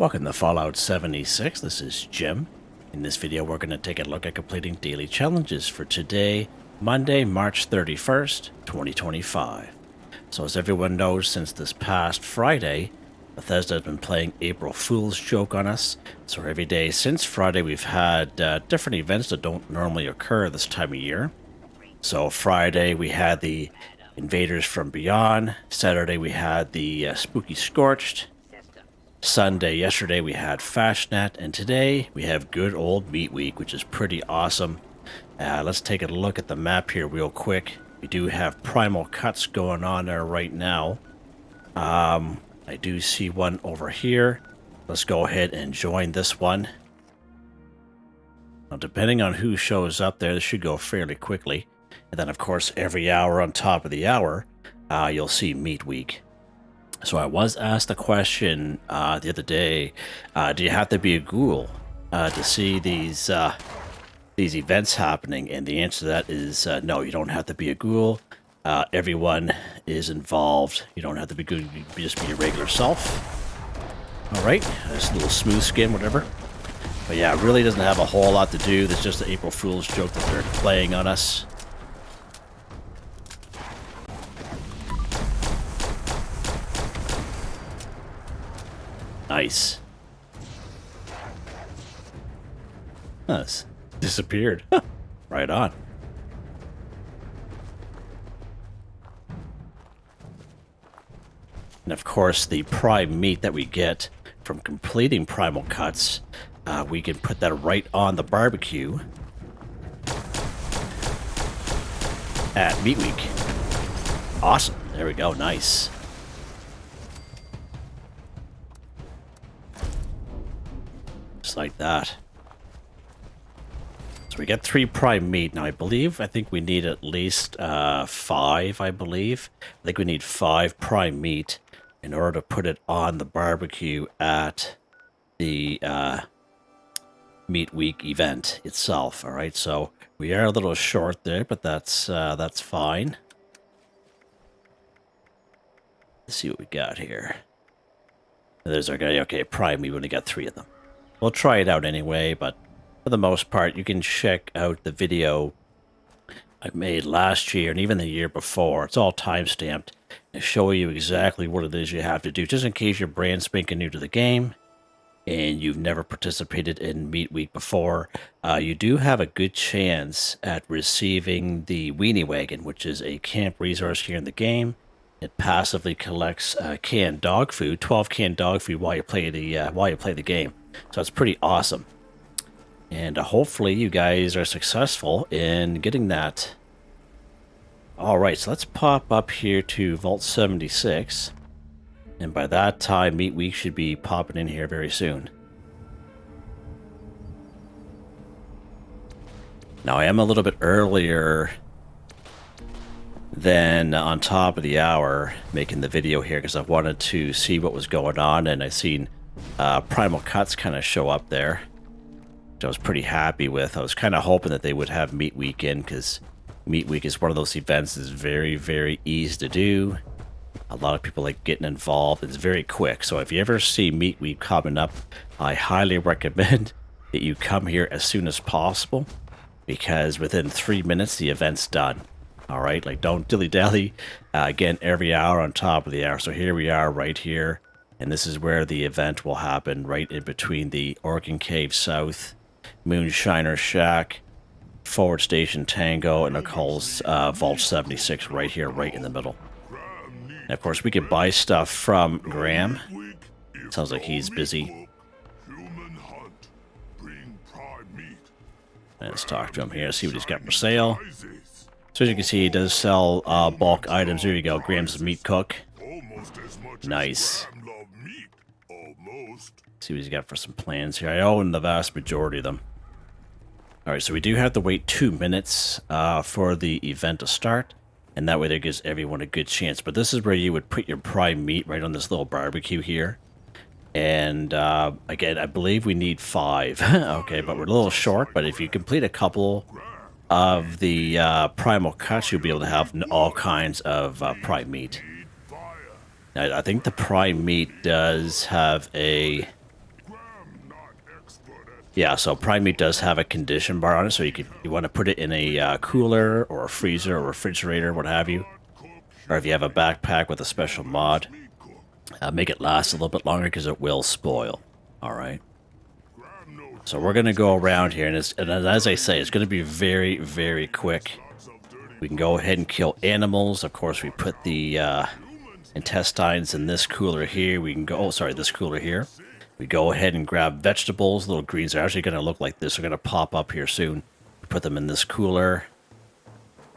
Welcome to Fallout 76, this is Jim. In this video we're going to take a look at completing daily challenges for today, Monday, March 31st, 2025. So as everyone knows, since this past Friday, Bethesda has been playing April Fool's joke on us. So every day since Friday we've had different events that don't normally occur this time of year. So Friday we had the Invaders from Beyond, Saturday we had the Spooky Scorched, Sunday, yesterday, we had Fashnet, and today we have good old Meat Week, which is pretty awesome. Let's take a look at the map here real quick. We do have Primal cuts going on there right now. I do see one over here. Let's go ahead and join this one. Now, depending on who shows up there, this should go fairly quickly. And then, of course, every hour on top of the hour, you'll see Meat Week. So I was asked a question the other day, do you have to be a ghoul to see these events happening? And the answer to that is no, you don't have to be a ghoul. Everyone is involved. You don't have to be good, you just be your regular self. All right, just a little smooth skin, whatever. But yeah, it really doesn't have a whole lot to do. There's just the April Fool's joke that they're playing on us. Nice. That's disappeared. Right on. And of course, the prime meat that we get from completing primal cuts, we can put that right on the barbecue at Meat Week. Awesome. There we go. Nice. Like that. So we get 3 prime meat. Now I think we need at least 5, I believe. I think we need 5 prime meat in order to put it on the barbecue at the Meat Week event itself. All right, so we are a little short there, but that's fine. Let's see what we got here. There's our guy. Okay, prime meat. We only got 3 of them. We'll try it out anyway, but for the most part, you can check out the video I made last year and even the year before. It's all time-stamped to show you exactly what it is you have to do, just in case you're brand spanking new to the game and you've never participated in Meat Week before. You do have a good chance at receiving the Weenie Wagon, which is a camp resource here in the game. It passively collects canned dog food, 12 canned dog food while you play the game. So it's pretty awesome. And hopefully you guys are successful in getting that. Alright, so let's pop up here to Vault 76. And by that time, Meat Week should be popping in here very soon. Now I am a little bit earlier than on top of the hour making the video here because I wanted to see what was going on, and I seen Primal Cuts kind of show up there, which I was pretty happy with. I was kind of hoping that they would have Meat Week in, because Meat Week is one of those events that's very, very easy to do. A lot of people like getting involved. It's very quick. So if you ever see Meat Week coming up, I highly recommend that you come here as soon as possible, because within 3 minutes the event's done. All right, like don't dilly-dally. Again, every hour on top of the hour. So here we are right here. And this is where the event will happen, right in between the Organ Cave South, Moonshiner Shack, Forward Station Tango, and Nicole's Vault 76 right here, right in the middle. And of course, we can buy stuff from Grahm. Sounds like he's busy. Let's talk to him here, see what he's got for sale. So as you can see, he does sell bulk items. There you go, Graham's Meat Cook. Nice. See what he's got for some plans here. I own the vast majority of them. Alright, so we do have to wait 2 minutes for the event to start. And that way that gives everyone a good chance. But this is where you would put your prime meat right on this little barbecue here. And again, I believe we need 5. Okay, but we're a little short. But if you complete a couple of the primal cuts, you'll be able to have all kinds of prime meat. I think the prime meat does have a Yeah, so prime meat does have a condition bar on it, so you want to put it in a cooler or a freezer or refrigerator, what have you. Or if you have a backpack with a special mod, make it last a little bit longer because it will spoil. All right. So we're going to go around here, and as I say, it's going to be very, very quick. We can go ahead and kill animals. Of course, we put the intestines in this cooler here. We can go, oh, sorry, this cooler here. We go ahead and grab vegetables. Little greens are actually going to look like this. They're going to pop up here soon. Put them in this cooler.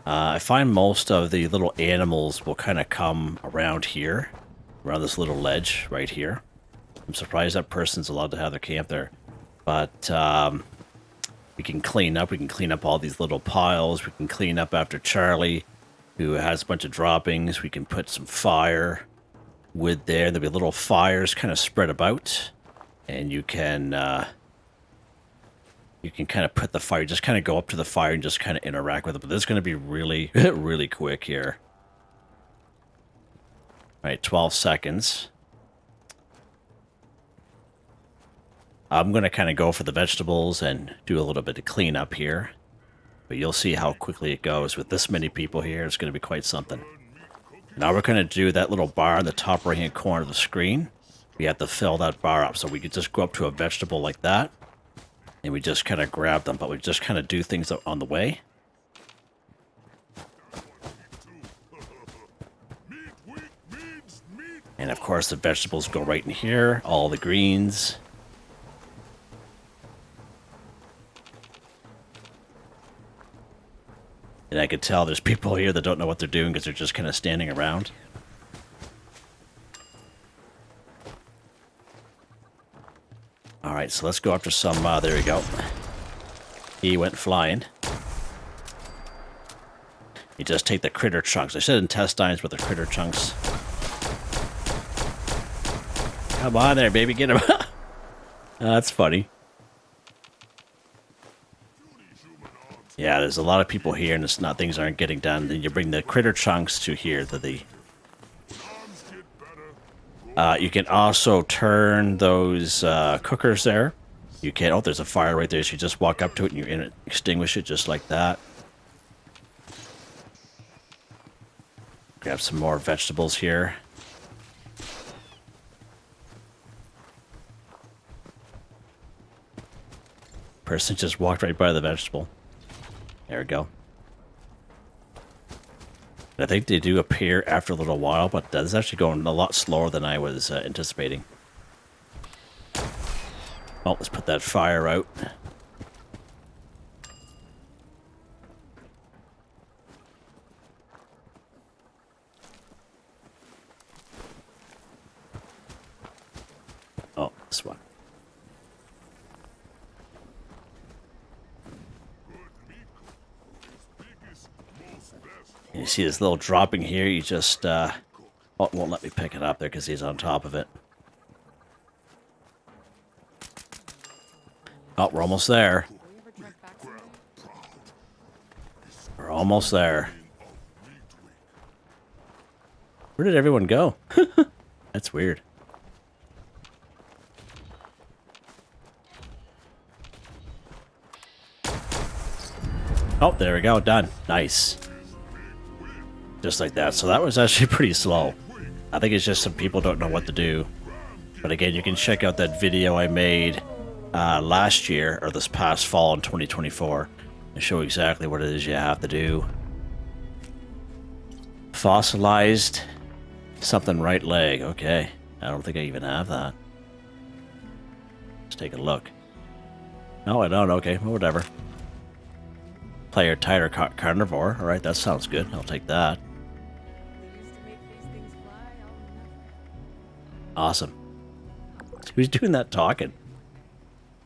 I find most of the little animals will kind of come around here, around this little ledge right here. I'm surprised that person's allowed to have their camp there. But we can clean up. We can clean up all these little piles. We can clean up after Charlie, who has a bunch of droppings. We can put some fire wood there. There'll be little fires kind of spread about. And you can kind of put the fire, just kind of go up to the fire and just kind of interact with it. But this is going to be really, really quick here. All right, 12 seconds. I'm going to kind of go for the vegetables and do a little bit of cleanup here. But you'll see how quickly it goes. With this many people here, it's going to be quite something. Now we're going to do that little bar in the top right-hand corner of the screen. We have to fill that bar up. So we could just go up to a vegetable like that. And we just kind of grab them. But we just kind of do things on the way. And of course the vegetables go right in here. All the greens. And I could tell there's people here that don't know what they're doing because they're just kind of standing around. All right, so let's go after some, there we go. He went flying. You just take the critter chunks. I said intestines, but the critter chunks. Come on there, baby, get him. That's funny. Yeah, there's a lot of people here, and it's not, things aren't getting done. Then you bring the critter chunks to here, to the... you can also turn those cookers there. You can, oh, there's a fire right there, so you just walk up to it and you extinguish it just like that. Grab some more vegetables here. Person just walked right by the vegetable. There we go. I think they do appear after a little while, but that's actually going a lot slower than I was anticipating. Well, let's put that fire out. Oh, this one. You see this little dropping here, you just, oh, it won't let me pick it up there because he's on top of it. Oh, we're almost there. We're almost there. Where did everyone go? That's weird. Oh, there we go, done. Nice. Just like that. So that was actually pretty slow. I think it's just some people don't know what to do. But again, you can check out that video I made last year, or this past fall in 2024, and show exactly what it is you have to do. Fossilized something right leg. Okay. I don't think I even have that. Let's take a look. No, I don't. Okay, well, whatever. Player tighter carnivore. Alright, that sounds good. I'll take that. Awesome. Who's doing that talking?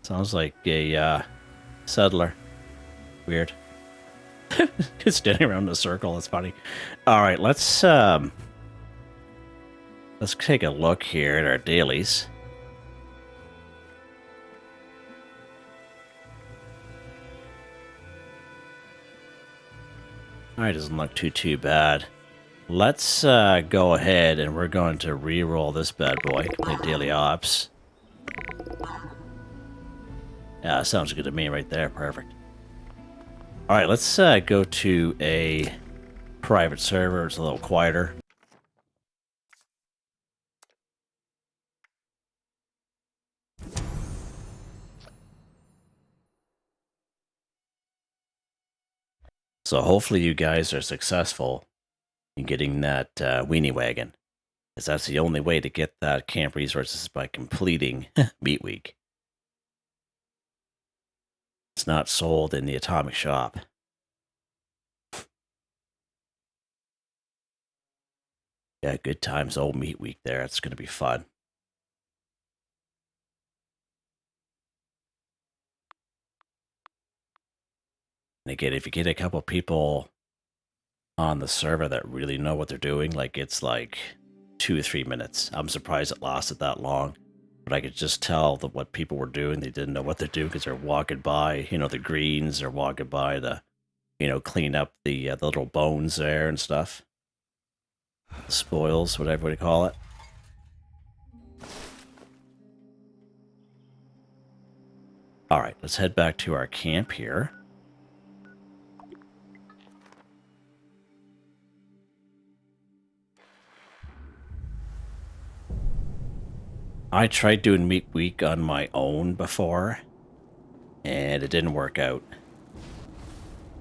Sounds like a settler. Weird. Just standing around in a circle. That's funny. All right, let's take a look here at our dailies. All right, doesn't look too bad. Let's go ahead and we're going to re-roll this bad boy. Play daily ops. Yeah, sounds good to me right there. Perfect. All right, let's go to a private server. It's a little quieter. So hopefully you guys are successful in getting that weenie wagon, because that's the only way to get that camp resources by completing Meat Week. It's not sold in the Atomic Shop. Yeah, good times, old Meat Week there. It's going to be fun. And again, if you get a couple people on the server that really know what they're doing, like it's like 2 or 3 minutes. I'm surprised it lasted that long, but I could just tell that what people were doing, they didn't know what they're doing because they're walking by, the greens, they're walking by to, clean up the little bones there and stuff. The spoils, whatever we call it. All right, let's head back to our camp here. I tried doing Meat Week on my own before, and it didn't work out.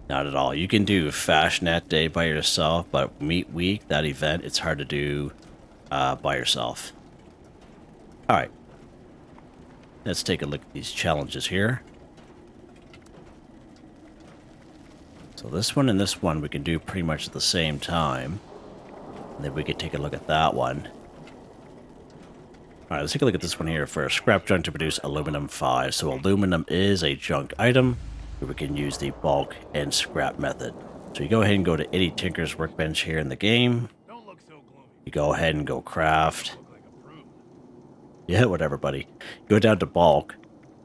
Not at all. You can do Fashnet Day by yourself, but Meat Week, that event, it's hard to do by yourself. All right. Let's take a look at these challenges here. So this one and this one we can do pretty much at the same time. And then we could take a look at that one. All right, let's take a look at this one here first. Scrap junk to produce aluminum 5. So aluminum is a junk item where we can use the bulk and scrap method. So you go ahead and go to Eddie Tinker's workbench here in the game. You go ahead and go craft. Yeah, whatever, buddy. Go down to bulk.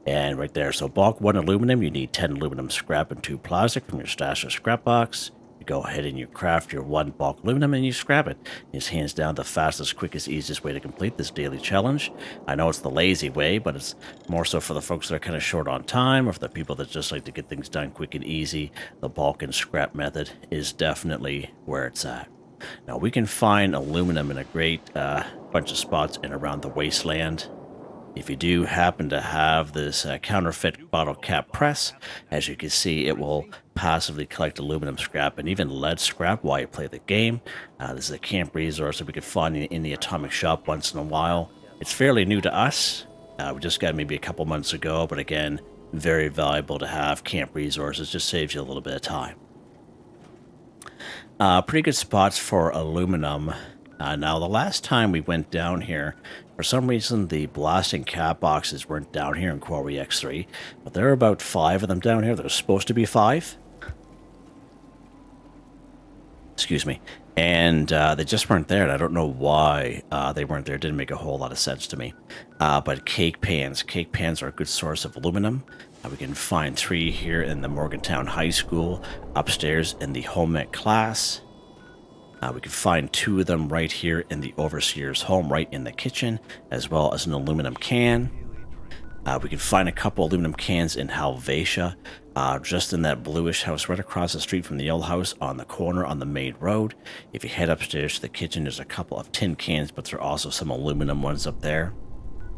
And right there, so bulk 1 aluminum, you need 10 aluminum scrap and 2 plastic from your stash or scrap box. You go ahead and you craft your 1 bulk aluminum and you scrap it. It's hands down the fastest, quickest, easiest way to complete this daily challenge. I know it's the lazy way, but it's more so for the folks that are kind of short on time or for the people that just like to get things done quick and easy. The bulk and scrap method is definitely where it's at. Now, we can find aluminum in a great bunch of spots in around the wasteland. If you do happen to have this counterfeit bottle cap press, as you can see, it will passively collect aluminum scrap and even lead scrap while you play the game. This is a camp resource that we could find in the Atomic Shop once in a while. It's fairly new to us. We just got it maybe a couple months ago, but again, very valuable to have camp resources. Just saves you a little bit of time. Pretty good spots for aluminum. Now, the last time we went down here, for some reason, the blasting cap boxes weren't down here in Quarry X3, but there are about 5 of them down here. There's supposed to be 5. Excuse me. And they just weren't there, and I don't know why they weren't there. It didn't make a whole lot of sense to me. But cake pans. Cake pans are a good source of aluminum. We can find 3 here in the Morgantown High School, upstairs in the home ec class. We can find 2 of them right here in the overseer's home, right in the kitchen, as well as an aluminum can. We can find a couple aluminum cans in Helvetia, just in that bluish house right across the street from the old house on the corner on the main road. If you head upstairs to the kitchen, there's a couple of tin cans, but there are also some aluminum ones up there.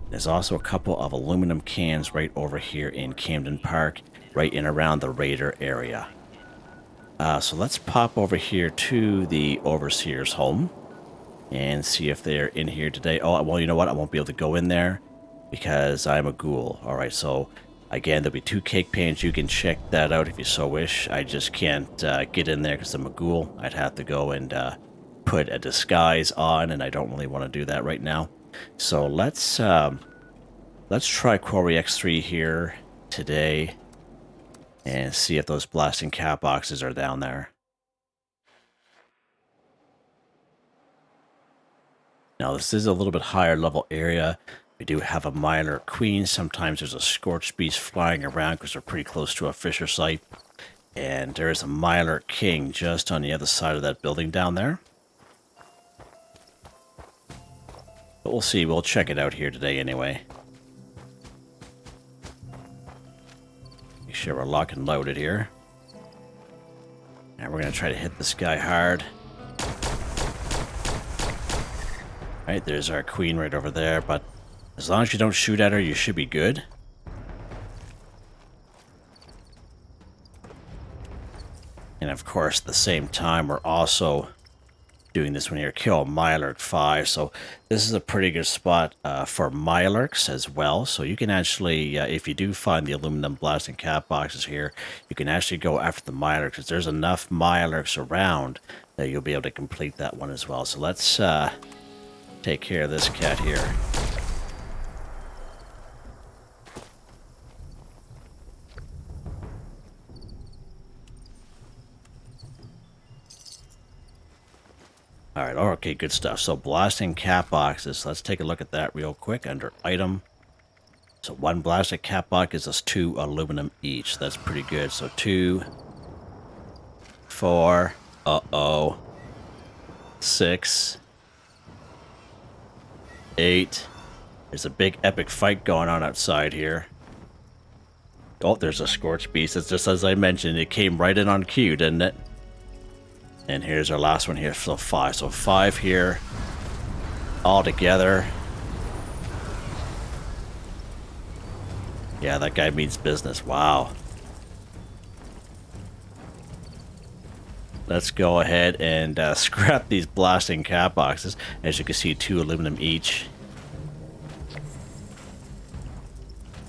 There's also a couple of aluminum cans right over here in Camden Park, right in around the Raider area. So let's pop over here to the overseer's home and see if they're in here today. Oh, well, you know what? I won't be able to go in there because I'm a ghoul. All right, so again, there'll be 2 cake pans. You can check that out if you so wish. I just can't get in there because I'm a ghoul. I'd have to go and put a disguise on, and I don't really want to do that right now. So let's try Quarry X3 here today and see if those blasting cap boxes are down there. Now, this is a little bit higher level area. We do have a Mirelurk Queen. Sometimes there's a Scorched Beast flying around because we're pretty close to a Fisher site. And there is a Mirelurk King just on the other side of that building down there. But we'll see. We'll check it out here today anyway. sure we're locked and loaded here. And we're going to try to hit this guy hard. Right, there's our queen right over there, but as long as you don't shoot at her, you should be good. And of course, at the same time, we're also doing this one here, kill Mirelurk 5. So this is a pretty good spot for Mirelurks as well. So you can actually, if you do find the aluminum blasting cap boxes here, you can actually go after the Mirelurks, because there's enough Mirelurks around that you'll be able to complete that one as well. So let's take care of this cat here. Alright, okay, good stuff. So blasting cap boxes. Let's take a look at that real quick under item. So one blasted cap box gives us 2 aluminum each. That's pretty good. So 2, 4, 6, 8. There's a big epic fight going on outside here. Oh, there's a scorched beast. It's just as I mentioned, it came right in on cue, didn't it? And here's our last one here, so 5. So 5 here, all together. Yeah, that guy means business. Wow. Let's go ahead and scrap these blasting cap boxes. As you can see, 2 aluminum each.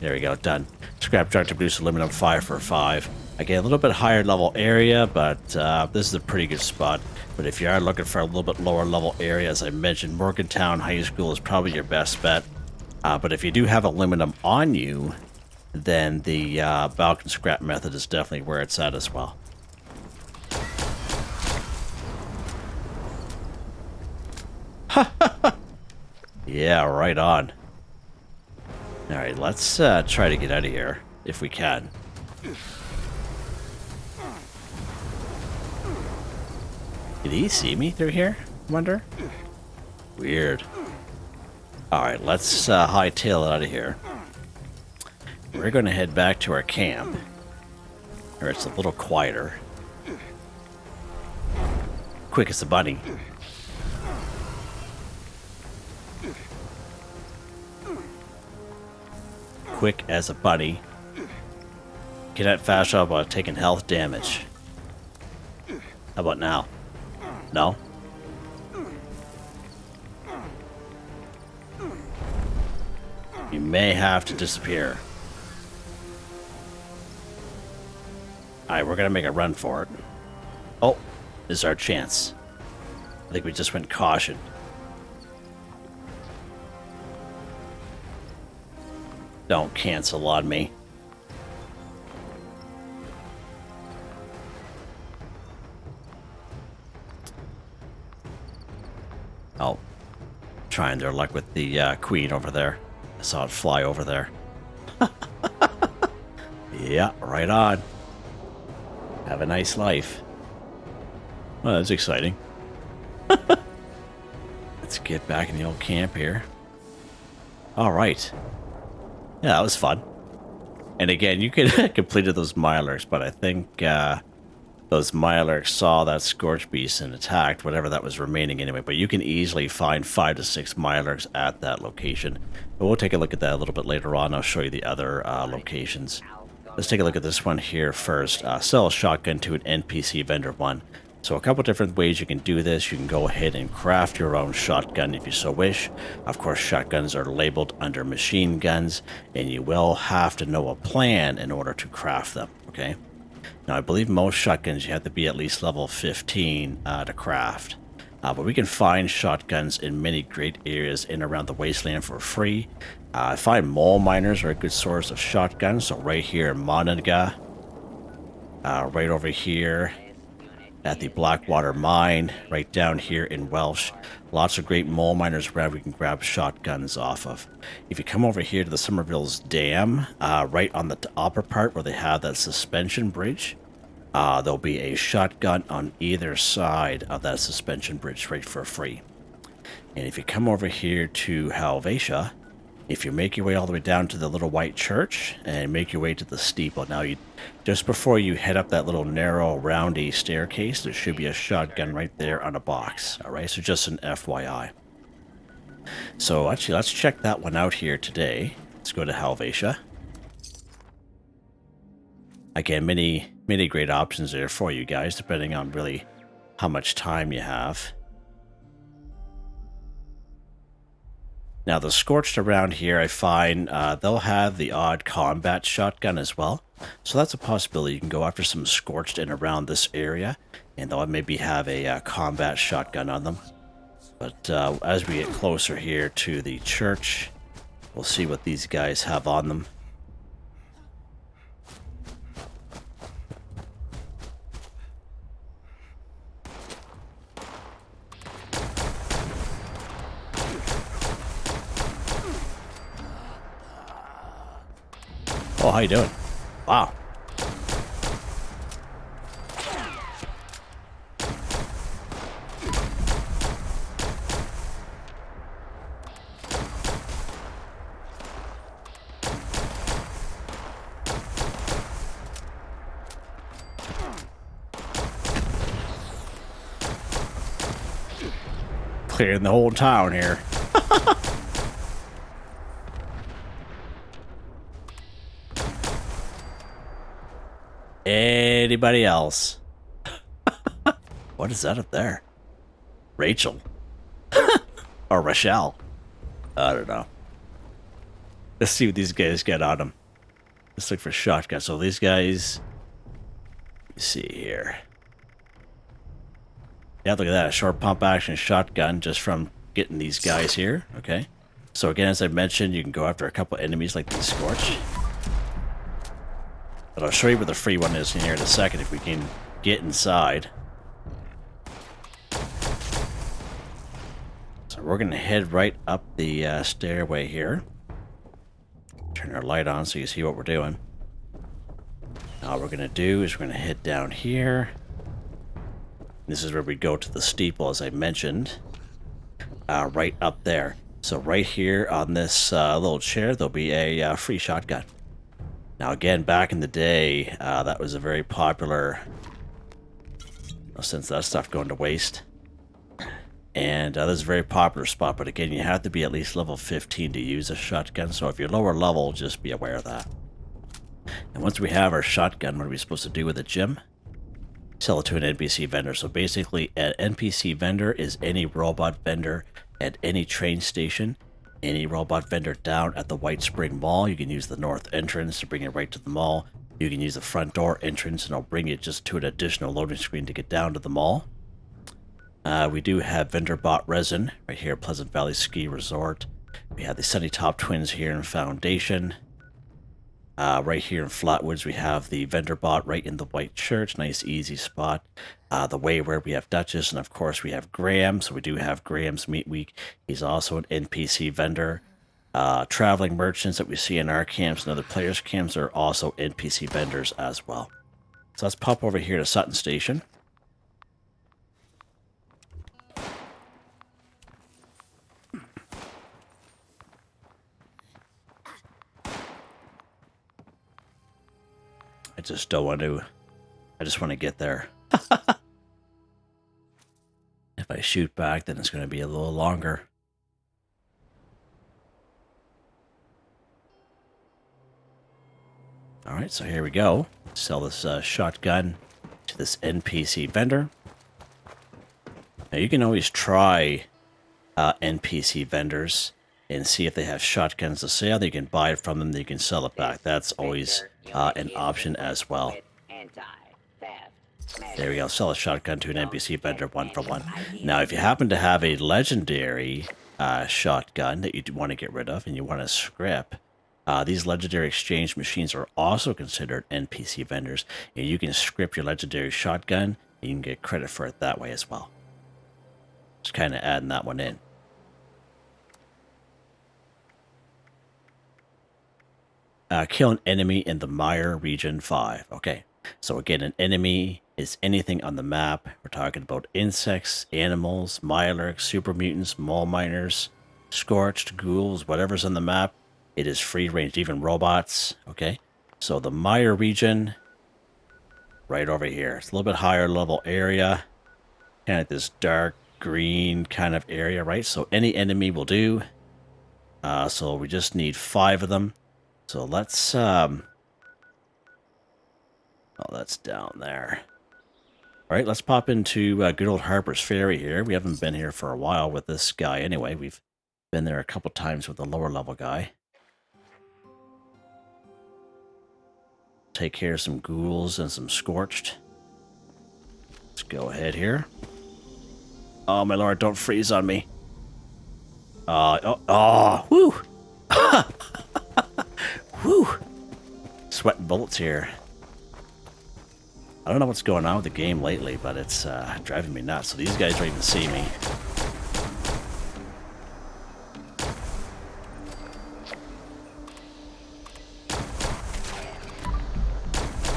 There we go, done. Scrap truck to produce aluminum 5 for 5. Again, a little bit higher level area, but this is a pretty good spot. But if you are looking for a little bit lower level area, as I mentioned, Morgantown High School is probably your best bet. But if you do have aluminum on you, then the Balkan scrap method is definitely where it's at as well. Yeah, right on. Alright, let's try to get out of here, if we can. Did he see me through here? I wonder? Weird. Alright, let's hightail it out of here. We're going to head back to our camp, where it's a little quieter. Quick as a bunny. Quick as a bunny. Cannot fast up while taking health damage. How about now? No? You may have to disappear. Alright, we're gonna make a run for it. Oh, this is our chance. I think we just went caution. Don't cancel on me. Oh, trying their luck with the queen over there. I saw it fly over there. Yeah, right on. Have a nice life. Well, that's exciting. Let's get back in the old camp here. All right. Yeah, that was fun. And again, you could have completed those Mirelurks, but I think those Mirelurks saw that Scorch Beast and attacked whatever that was remaining anyway. But you can easily find 5 to 6 Mirelurks at that location. But we'll take a look at that a little bit later on. I'll show you the other locations. Let's take a look at this one here first. Sell a shotgun to an NPC vendor 1. So a couple different ways you can do this. You can go ahead and craft your own shotgun if you so wish. Of course, shotguns are labeled under machine guns, and you will have to know a plan in order to craft them, okay? Now, I believe most shotguns you have to be at least level 15 to craft. But we can find shotguns in many great areas in and around the wasteland for free. I find mole miners are a good source of shotguns. So right here in Monaga, right over here at the Blackwater Mine, right down here in Welsh. Lots of great mole miners around we can grab shotguns off of. If you come over here to the Somerville's Dam, right on the upper part where they have that suspension bridge, there'll be a shotgun on either side of that suspension bridge right for free. And if you come over here to Helvetia, If you make your way all the way down to the little white church and make your way to the steeple, now you just before you head up that little narrow roundy staircase, there should be a shotgun right there on a box. All right, so just an FYI. So actually, let's check that one out here today. Let's go to Helvetia. Again, many great options there for you guys, depending on really how much time you have. Now, the Scorched around here, I find they'll have the odd combat shotgun as well. So that's a possibility. You can go after some Scorched in around this area, and they'll maybe have a combat shotgun on them. But as we get closer here to the church, we'll see what these guys have on them. Oh, how you doing? Wow. Clearing the whole town here. Anybody else? What is that up there? Rachel? Or Rochelle? I don't know. Let's see what these guys get on them. Let's look for shotguns. So these guys... Let me see here. Yeah, look at that. A short pump action shotgun just from getting these guys here. Okay. So again, as I mentioned, you can go after a couple enemies like these Scorch. But I'll show you where the free one is in here in a second if we can get inside. So we're going to head right up the stairway here. Turn our light on so you see what we're doing. Now what we're going to do is we're going to head down here. This is where we go to the steeple, as I mentioned. Right up there. So right here on this little chair, there'll be a free shotgun. Now again, back in the day, that was a very popular, since that stuff going to waste. And this is a very popular spot, but again, you have to be at least level 15 to use a shotgun, so if you're lower level, just be aware of that. And once we have our shotgun, what are we supposed to do with it, Jim? Sell it to an NPC vendor. So basically, an NPC vendor is any robot vendor at any train station. Any robot vendor down at the White Spring Mall. You can use the north entrance to bring it right to the mall. You can use the front door entrance and it'll bring you just to an additional loading screen to get down to the mall. We do have vendor bought resin right here at Pleasant Valley Ski Resort. We have the Sunny Top Twins here in Foundation. Right here in Flatwoods, we have the vendor bot right in the White Church. Nice, easy spot. The way where we have Duchess, and of course we have Grahm. So we do have Graham's Meat Week. He's also an NPC vendor. Traveling merchants that we see in our camps and other players' camps are also NPC vendors as well. So let's pop over here to Sutton Station. I just don't want to. I just want to get there. If I shoot back, then it's going to be a little longer. Alright, so here we go. Sell this shotgun to this NPC vendor. Now you can always try NPC vendors and see if they have shotguns to sale. You can buy it from them, then you can sell it back. That's always an option as well. There we go. Sell a shotgun to an NPC vendor 1 for 1. Now, if you happen to have a legendary shotgun that you want to get rid of and you want to script, these legendary exchange machines are also considered NPC vendors, and you can script your legendary shotgun and you can get credit for it that way as well. Just kind of adding that one in. Kill an enemy in the Mire Region 5. Okay, so again, an enemy is anything on the map. We're talking about insects, animals, Mirelurks, super mutants, mole miners, scorched, ghouls, whatever's on the map, it is free range, even robots, okay? So the Mire region, right over here. It's a little bit higher level area, kind of this dark green kind of area, right? So any enemy will do. So we just need 5 of them. So let's, oh, that's down there. All right, let's pop into good old Harper's Ferry here. We haven't been here for a while with this guy anyway. We've been there a couple times with the lower level guy. Take care of some ghouls and some scorched. Let's go ahead here. Oh, my lord, don't freeze on me. Woo! Woo! Sweating bullets here. I don't know what's going on with the game lately, but it's driving me nuts. So these guys don't even see me.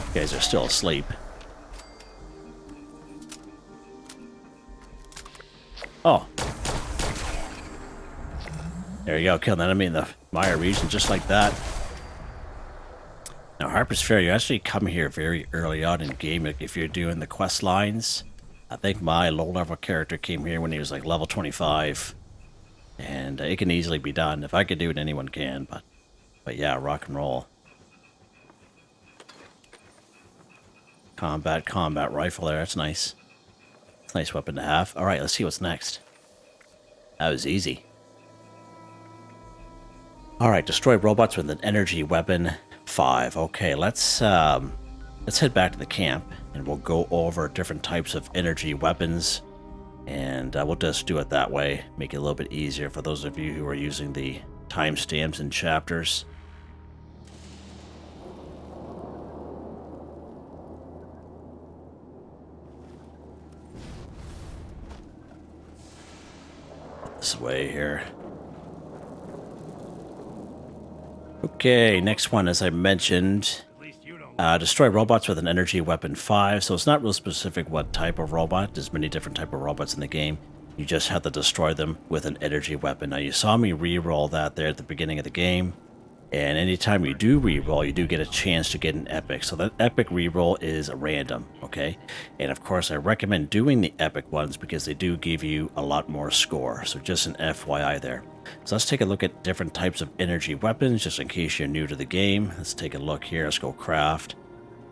You guys are still asleep. Oh. There you go, kill an enemy in the Mire region just like that. Now, Harper's Ferry, you actually come here very early on in game if you're doing the quest lines. I think my low-level character came here when he was like level 25. And it can easily be done. If I could do it, anyone can. But yeah, rock and roll. Combat rifle there, that's nice. It's a nice weapon to have. Alright, let's see what's next. That was easy. Alright, destroy robots with an energy weapon 5. Okay, let's head back to the camp and we'll go over different types of energy weapons, and we'll just do it that way, make it a little bit easier for those of you who are using the timestamps and chapters. This way here. Okay, next one, as I mentioned, destroy robots with an energy weapon 5. So it's not real specific what type of robot. There's many different type of robots in the game. You just have to destroy them with an energy weapon. Now, you saw me re-roll that there at the beginning of the game. And anytime you do re-roll, you do get a chance to get an epic. So that epic re-roll is random, okay? And of course, I recommend doing the epic ones because they do give you a lot more score. So just an FYI there. So let's take a look at different types of energy weapons, just in case you're new to the game. Let's take a look here. Let's go craft.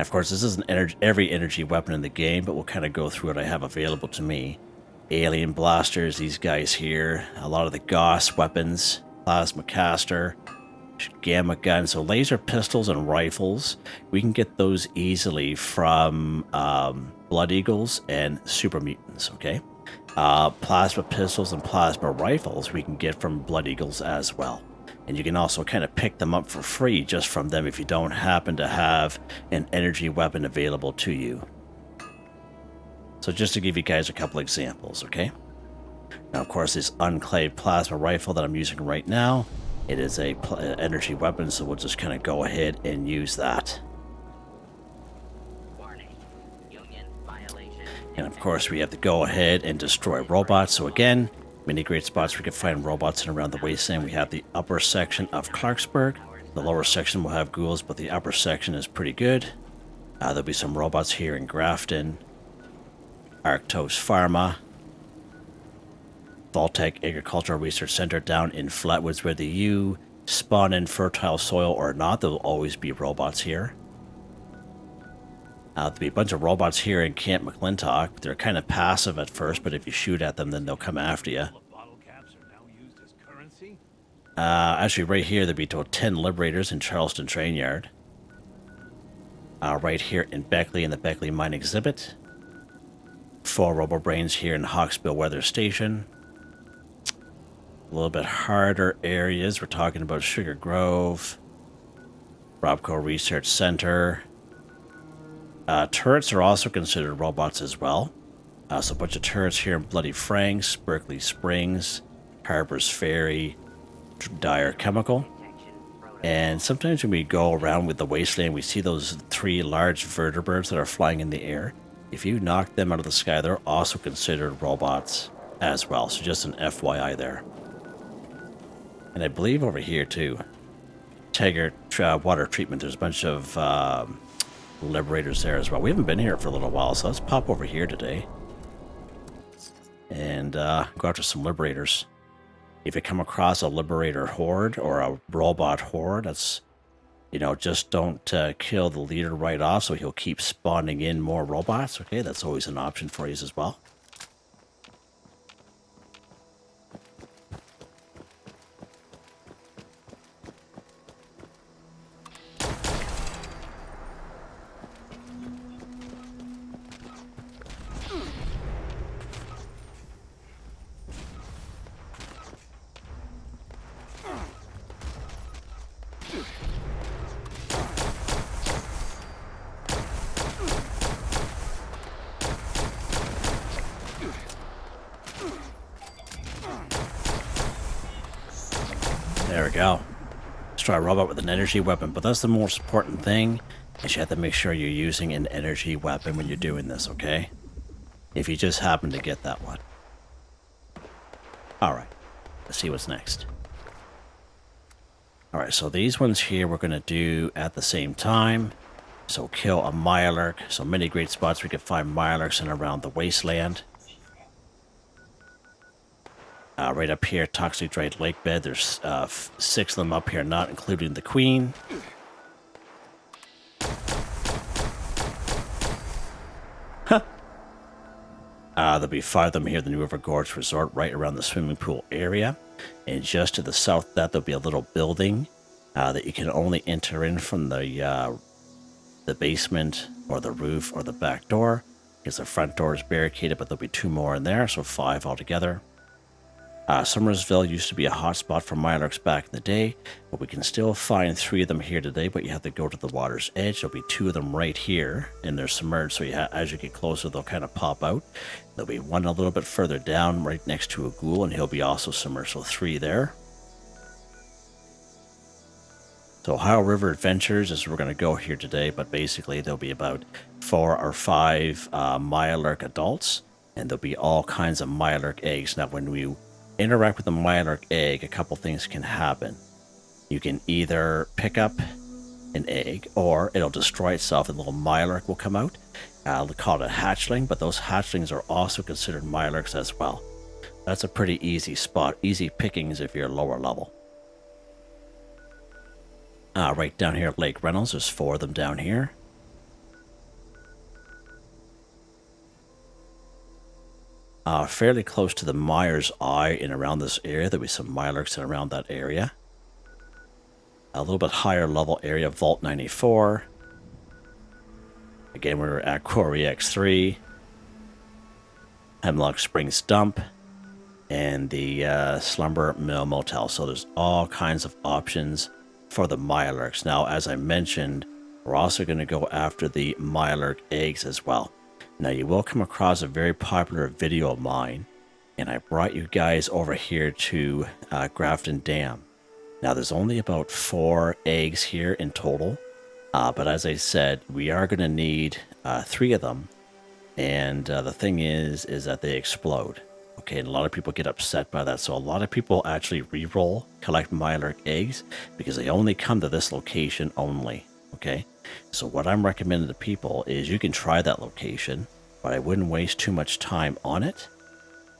Of course, this isn't every energy weapon in the game, but we'll kind of go through what I have available to me. Alien blasters, these guys here. A lot of the Gauss weapons, plasma caster, gamma gun. So laser pistols and rifles, we can get those easily from Blood Eagles and Super Mutants, okay? Plasma pistols and plasma rifles we can get from Blood Eagles as well. And you can also kind of pick them up for free just from them if you don't happen to have an energy weapon available to you. So just to give you guys a couple examples, okay? Now, of course, this unclaved plasma rifle that I'm using right now, it is a energy weapon, so we'll just kind of go ahead and use that. And of course, we have to go ahead and destroy robots. So again, many great spots we can find robots in around the wasteland. We have the upper section of Clarksburg. The lower section will have ghouls, but the upper section is pretty good. There'll be some robots here in Grafton, Arctos Pharma, Voltec Agricultural Research Center down in Flatwoods, whether you spawn in fertile soil or not, there will always be robots here. There'll be a bunch of robots here in Camp McClintock. They're kind of passive at first, but if you shoot at them, then they'll come after you. Actually, right here, there'll be 10 Liberators in Charleston Train Yard. Right here in Beckley, in the Beckley Mine Exhibit. 4 RoboBrains here in Hawksbill Weather Station. A little bit harder areas. We're talking about Sugar Grove, Robco Research Center. Turrets are also considered robots as well. So a bunch of turrets here in Bloody Franks, Berkeley Springs, Harper's Ferry, Dyer Chemical. And sometimes when we go around with the wasteland, we see those 3 large vertebrates that are flying in the air. If you knock them out of the sky, they're also considered robots as well. So just an FYI there. And I believe over here too, Taggart water treatment, there's a bunch of liberators there as well. We haven't been here for a little while, so let's pop over here today and go after some liberators. If you come across a liberator horde or a robot horde, that's, you know, just don't kill the leader right off, so he'll keep spawning in more robots. Okay, that's always an option for you as well. There we go. Let's try a robot with an energy weapon, but that's the most important thing, is you have to make sure you're using an energy weapon when you're doing this, okay? If you just happen to get that one. Alright, let's see what's next. Alright, so these ones here we're going to do at the same time. So kill a Mirelurk. So many great spots we can find Mirelurks in around the wasteland. Right up here, Toxic Dried Lake Bed. There's 6 of them up here, not including the Queen. Huh. There'll be 5 of them here at the New River Gorge Resort, right around the swimming pool area. And just to the south of that, there'll be a little building that you can only enter in from the basement or the roof or the back door, because the front door is barricaded, but there'll be 2 more in there, so 5 altogether. Summersville used to be a hotspot for Mirelurks back in the day, but we can still find 3 of them here today, but you have to go to the water's edge. There'll be 2 of them right here, and they're submerged, so as you get closer, they'll kind of pop out. There'll be 1 a little bit further down, right next to a ghoul, and he'll be also submerged, so 3 there. So Ohio River Adventures is where we're going to go here today, but basically there'll be about 4 or 5 Mirelurk adults, and there'll be all kinds of Mirelurk eggs. Now, when we interact with the Mirelurk egg, a couple things can happen. You can either pick up an egg, or it'll destroy itself and a little Mirelurk will come out. They'll call it a hatchling, but those hatchlings are also considered Mirelurks as well. That's a pretty easy spot, easy pickings if you're lower level. Right down here at Lake Reynolds, there's 4 of them down here. Fairly close to the Myers Eye and around this area, there'll be some Mirelurks around that area. A little bit higher level area, Vault 94. Again, we're at Quarry X3, Hemlock Springs Dump, and the Slumber Mill Motel. So there's all kinds of options for the Mirelurks. Now, as I mentioned, we're also going to go after the Mirelurk eggs as well. Now, you will come across a very popular video of mine, and I brought you guys over here to Grafton Dam. Now, there's only about 4 eggs here in total, but as I said, we are going to need 3 of them, and the thing is that they explode. Okay, and a lot of people get upset by that, so a lot of people actually re-roll, collect Mirelurk eggs, because they only come to this location only, okay? So what I'm recommending to people is you can try that location, but I wouldn't waste too much time on it.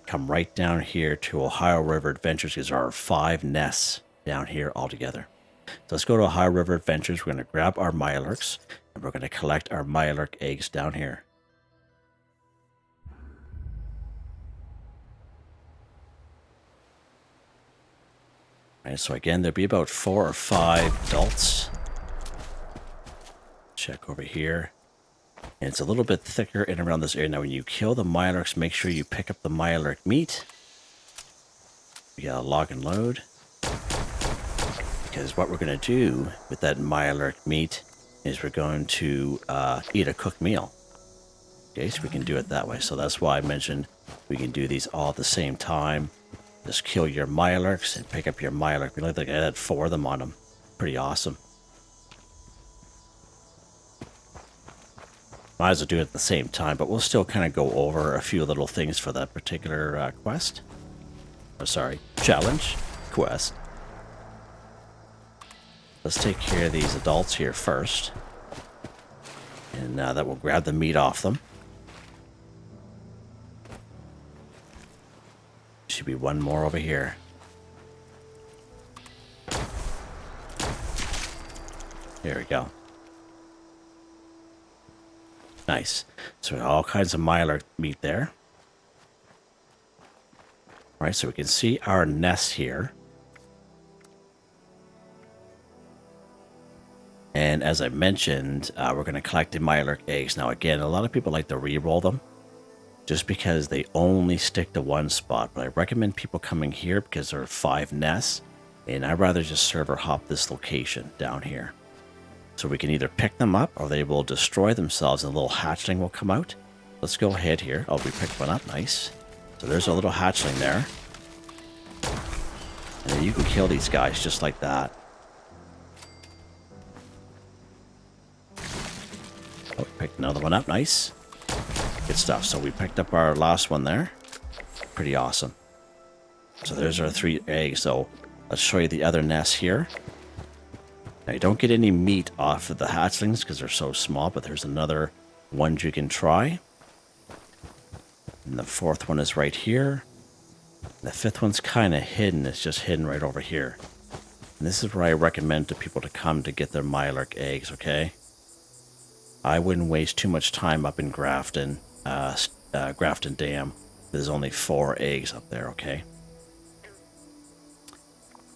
Come right down here to Ohio River Adventures, because there are 5 nests down here altogether. So let's go to Ohio River Adventures. We're going to grab our Mirelurks, and we're going to collect our Mirelurk eggs down here. Alright, so again, there'll be about 4 or 5 adults. Check over here. And it's a little bit thicker in around this area. Now, when you kill the Mirelurks, make sure you pick up the Mirelurk meat. We got a log and load. Because what we're going to do with that Mirelurk meat is we're going to eat a cooked meal. Okay, so we can do it that way. So that's why I mentioned we can do these all at the same time. Just kill your Mirelurks and pick up your Mirelurk. Look like I had 4 of them on them. Pretty awesome. Might as well do it at the same time, but we'll still kind of go over a few little things for that particular quest. Oh, sorry, challenge, quest. Let's take care of these adults here first. And that will grab the meat off them. Should be one more over here. There we go. Nice. So all kinds of Mirelurk meat there. All right, so we can see our nest here. And as I mentioned, we're going to collect the Mirelurk eggs. Now, again, a lot of people like to re-roll them just because they only stick to one spot. But I recommend people coming here because there are 5 nests. And I'd rather just server hop this location down here. So we can either pick them up or they will destroy themselves and a little hatchling will come out. Let's go ahead here. Oh, we picked one up. Nice. So there's a little hatchling there. And then you can kill these guys just like that. Oh, we picked another one up. Nice. Good stuff. So we picked up our last one there. Pretty awesome. So there's our 3 eggs. So let's show you the other nests here. Now, you don't get any meat off of the hatchlings because they're so small, but there's another one you can try. And the 4th one is right here. The 5th one's kind of hidden. It's just hidden right over here. And this is where I recommend to people to come to get their Mirelurk eggs, okay? I wouldn't waste too much time up in Grafton Dam. There's only 4 eggs up there, okay?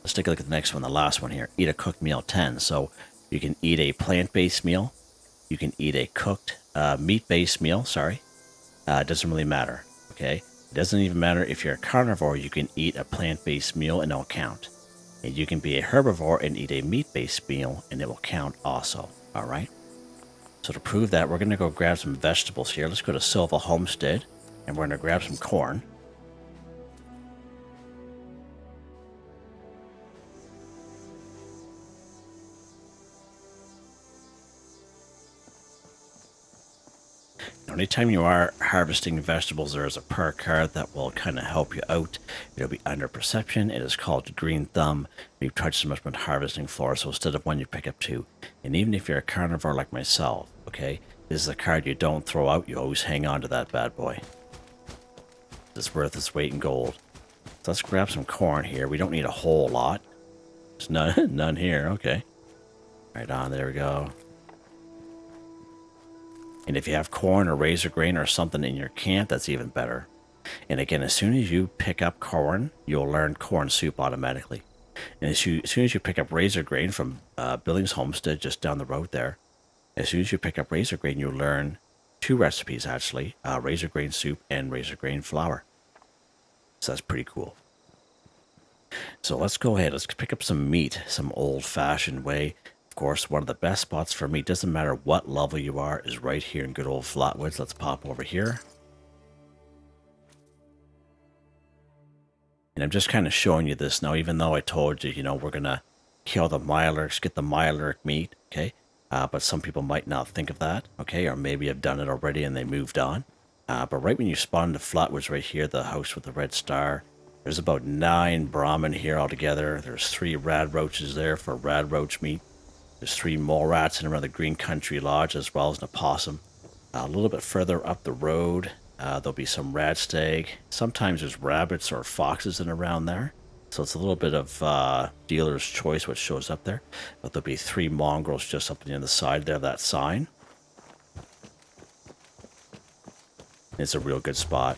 Let's take a look at the next one, the last one here. Eat a cooked meal 10. So you can eat a plant-based meal. You can eat a cooked meat-based meal, sorry. It doesn't really matter, okay? It doesn't even matter if you're a carnivore, you can eat a plant-based meal and it'll count. And you can be a herbivore and eat a meat-based meal and it will count also, all right? So to prove that, we're going to go grab some vegetables here. Let's go to Silva Homestead and we're going to grab some corn. Anytime you are harvesting vegetables, there is a perk card that will kind of help you out. It'll be under perception. It is called Green Thumb. We've touched so much about harvesting floor, so instead of 1, you pick up 2. And even if you're a carnivore like myself, okay, this is a card you don't throw out. You always hang on to that bad boy. It's worth its weight in gold. So let's grab some corn here. We don't need a whole lot. There's none here. Okay. Right on. There we go. And if you have corn or razor grain or something in your camp, that's even better. And again, as soon as you pick up corn, you'll learn corn soup automatically. And as soon as you pick up razor grain from Billings Homestead, just down the road there, as soon as you pick up razor grain, you'll learn 2 recipes actually, razor grain soup and razor grain flour. So that's pretty cool. So let's go ahead. Let's pick up some meat, some old-fashioned way. Of course, one of the best spots for meat, doesn't matter what level you are, is right here in good old Flatwoods. Let's pop over here. And I'm just kind of showing you this now, even though I told you, we're going to kill the Mirelurks, get the Mirelurk meat, okay? But some people might not think of that, okay? Or maybe have done it already and they moved on. But right when you spawn into Flatwoods right here, the house with the red star, there's about 9 Brahmin here altogether. There's 3 rad roaches there for rad roach meat. There's 3 mole rats in around the Green Country Lodge, as well as an opossum. A little bit further up the road, there'll be some rat stag. Sometimes there's rabbits or foxes in around there. So it's a little bit of dealer's choice what shows up there. But there'll be 3 mongrels just up on the other side there of that sign. It's a real good spot.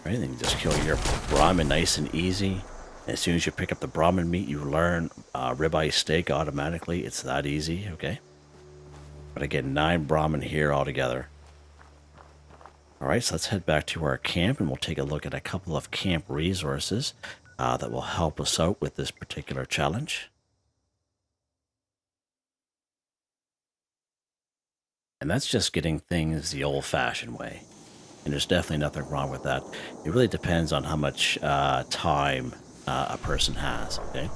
Right, then you just kill your Brahmin nice and easy. As soon as you pick up the Brahmin meat, you learn ribeye steak automatically. It's that easy, okay? But again, 9 Brahmin here altogether. All right, so let's head back to our camp, and we'll take a look at a couple of camp resources that will help us out with this particular challenge. And that's just getting things the old-fashioned way. And there's definitely nothing wrong with that. It really depends on how much time a person has, okay?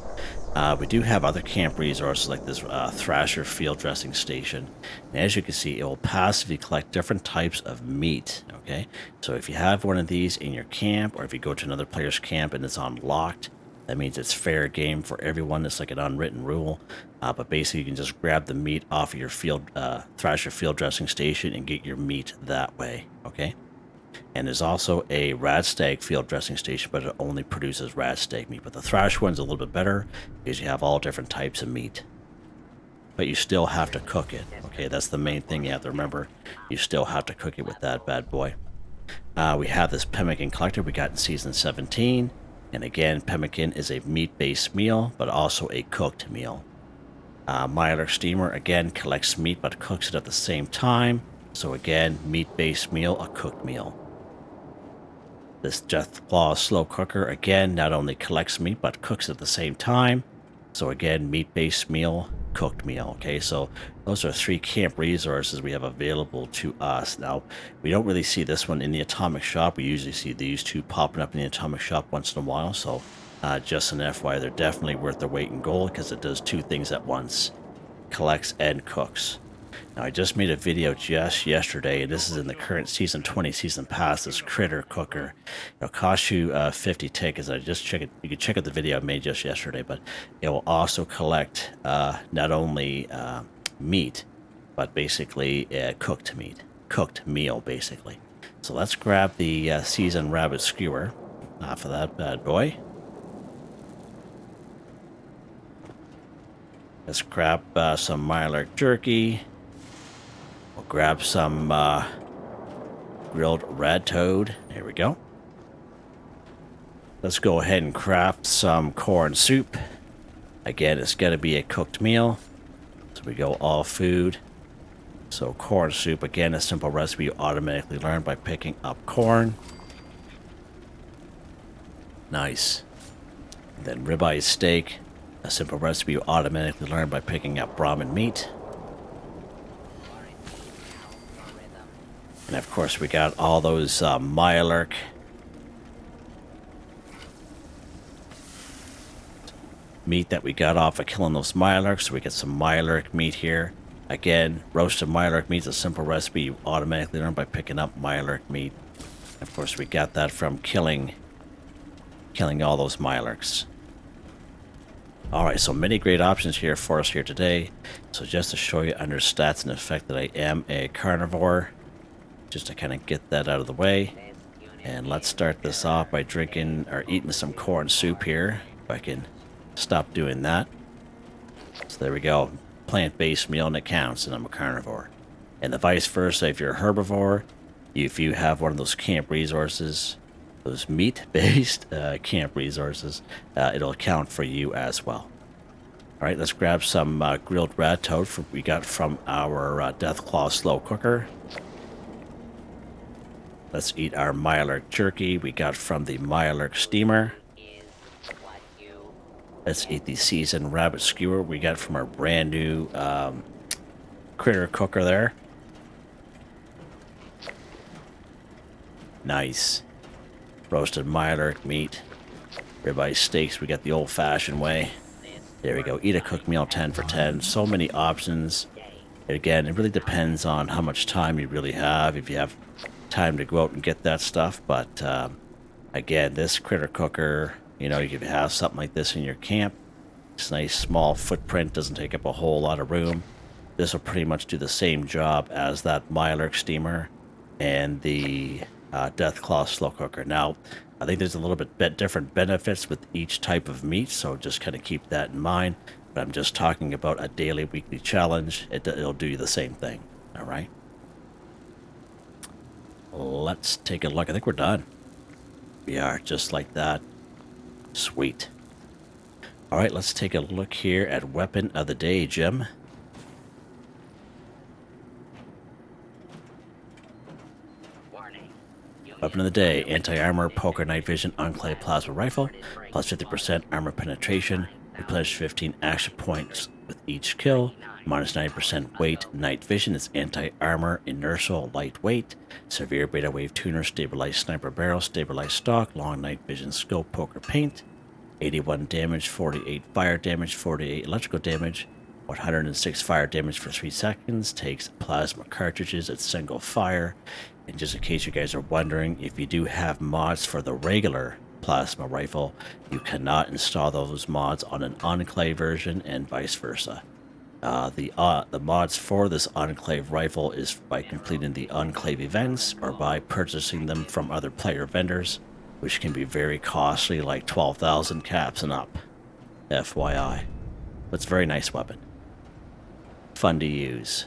We do have other camp resources like this Thrasher field dressing station. And as you can see, it will passively collect different types of meat, okay? So if you have one of these in your camp, or if you go to another player's camp and it's unlocked, That means it's fair game for everyone. It's like an unwritten rule. But basically, you can just grab the meat off of your Thrasher field dressing station and get your meat that way. Okay. And there's also a Radstag field dressing station, but it only produces Radstag meat. But the Thrash one's a little bit better because you have all different types of meat. But you still have to cook it. Okay, that's the main thing you have to remember. You still have to cook it with that bad boy. We have this pemmican collector we got in Season 17. And again, pemmican is a meat-based meal, but also a cooked meal. Mirelurk steamer, again, collects meat, but cooks it at the same time. So again, meat-based meal, a cooked meal. This Deathclaw slow cooker, again, not only collects meat, but cooks at the same time. So again, meat-based meal, cooked meal. Okay, so those are 3 camp resources we have available to us. Now, we don't really see this one in the Atomic Shop. We usually see these 2 popping up in the Atomic Shop once in a while. So just an FYI, they're definitely worth their weight in gold because it does 2 things at once. Collects and cooks. Now, I just made a video just yesterday, and this is in the current Season 20 Season Pass, this Critter Cooker. It'll cost you 50 tickets. I just check it. You can check out the video I made just yesterday, but it will also collect not only meat, but basically cooked meat. Cooked meal, basically. So let's grab the Seasoned Rabbit Skewer for that bad boy. Let's grab some Mirelurk jerky. We'll grab some grilled red toad. There we go. Let's go ahead and craft some corn soup. Again, it's got to be a cooked meal. So we go all food. So corn soup, again, a simple recipe you automatically learn by picking up corn. Nice. And then ribeye steak, a simple recipe you automatically learn by picking up Brahmin meat. And of course, we got all those Mirelurk meat that we got off of killing those Mirelurks. So we get some Mirelurk meat here. Again, roasted Mirelurk meat is a simple recipe you automatically learn by picking up Mirelurk meat. Of course, we got that from killing all those Mirelurks. Alright, so many great options here for us here today. So just to show you under stats and effect that I am a carnivore, just to kind of get that out of the way. And let's start this off by drinking or eating some corn soup here. If I can stop doing that. So there we go. Plant-based meal and it counts, and I'm a carnivore. And the vice versa, if you're a herbivore, if you have one of those camp resources, those meat-based camp resources, it'll account for you as well. All right, let's grab some grilled rat toad we got from our Deathclaw slow cooker. Let's eat our Mirelurk jerky we got from the Mirelurk steamer. Let's eat the seasoned rabbit skewer we got from our brand new critter cooker there. Nice. Roasted Mirelurk meat. Ribeye steaks, we got the old-fashioned way. There we go. Eat a cooked meal 10 for 10. So many options. Again, it really depends on how much time you really have. If you have time to go out and get that stuff. But again, this critter cooker, you know, you can have something like this in your camp. It's a nice small footprint, doesn't take up a whole lot of room. This will pretty much do the same job as that Mirelurk steamer and the Deathclaw slow cooker. Now, I think there's a little bit different benefits with each type of meat, so just kind of keep that in mind. But I'm just talking about a daily, weekly challenge. It'll do the same thing. All right. Let's take a look. I think we're done. We are, just like that. Sweet. All right, let's take a look here at Weapon of the Day, Jim. Weapon of the Day, Anti-Armor, Poker, Night Vision, Enclave Plasma Rifle, plus 50% armor penetration, replenish 15 action points with each kill, minus 90% weight, Night Vision is anti-armor, inertial, lightweight, severe beta wave tuner, stabilized sniper barrel, stabilized stock, long night vision scope, poker paint, 81 damage, 48 fire damage, 48 electrical damage, 106 fire damage for 3 seconds, takes plasma cartridges at single fire. And just in case you guys are wondering, if you do have mods for the regular plasma rifle. You cannot install those mods on an Enclave version and vice versa. The mods for this Enclave rifle is by completing the Enclave events or by purchasing them from other player vendors, which can be very costly, like 12,000 caps and up. FYI. But it's a very nice weapon. Fun to use.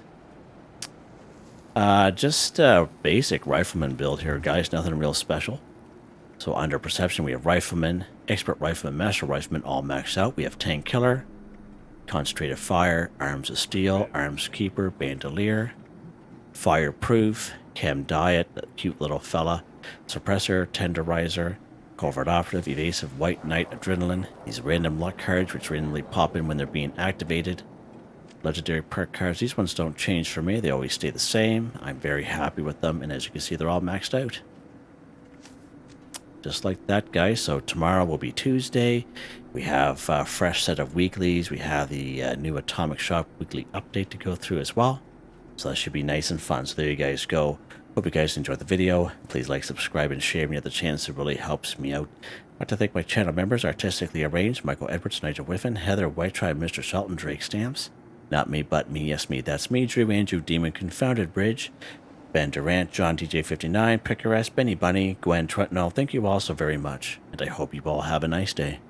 Just a basic rifleman build here, guys. Nothing real special. So under perception, we have rifleman, expert rifleman, master rifleman, all maxed out. We have tank killer, concentrated fire, arms of steel, arms keeper, bandolier, fireproof, chem diet, that cute little fella, suppressor, tenderizer, covert operative, evasive, white knight, adrenaline. These random luck cards which randomly pop in when they're being activated. Legendary perk cards. These ones don't change for me. They always stay the same. I'm very happy with them, and as you can see, they're all maxed out. Just like that, guys. So tomorrow will be Tuesday. We have a fresh set of weeklies. We have the new Atomic Shop weekly update to go through as well. So that should be nice and fun. So there you guys go. Hope you guys enjoyed the video. Please like, subscribe, and share when you have the chance. It really helps me out. I'd like to thank my channel members, Artistically Arranged, Michael Edwards, Nigel Wiffen, Heather, Whitetribe, Mr. Shelton, Drake Stamps, Not Me But Me, Yes Me, That's Me, Drew, Andrew, Demon, Confoundedbridge, Ben Durant, John DJ59, Picker S, Benny Bunny, Gwen Trentnell. Thank you all so very much, and I hope you all have a nice day.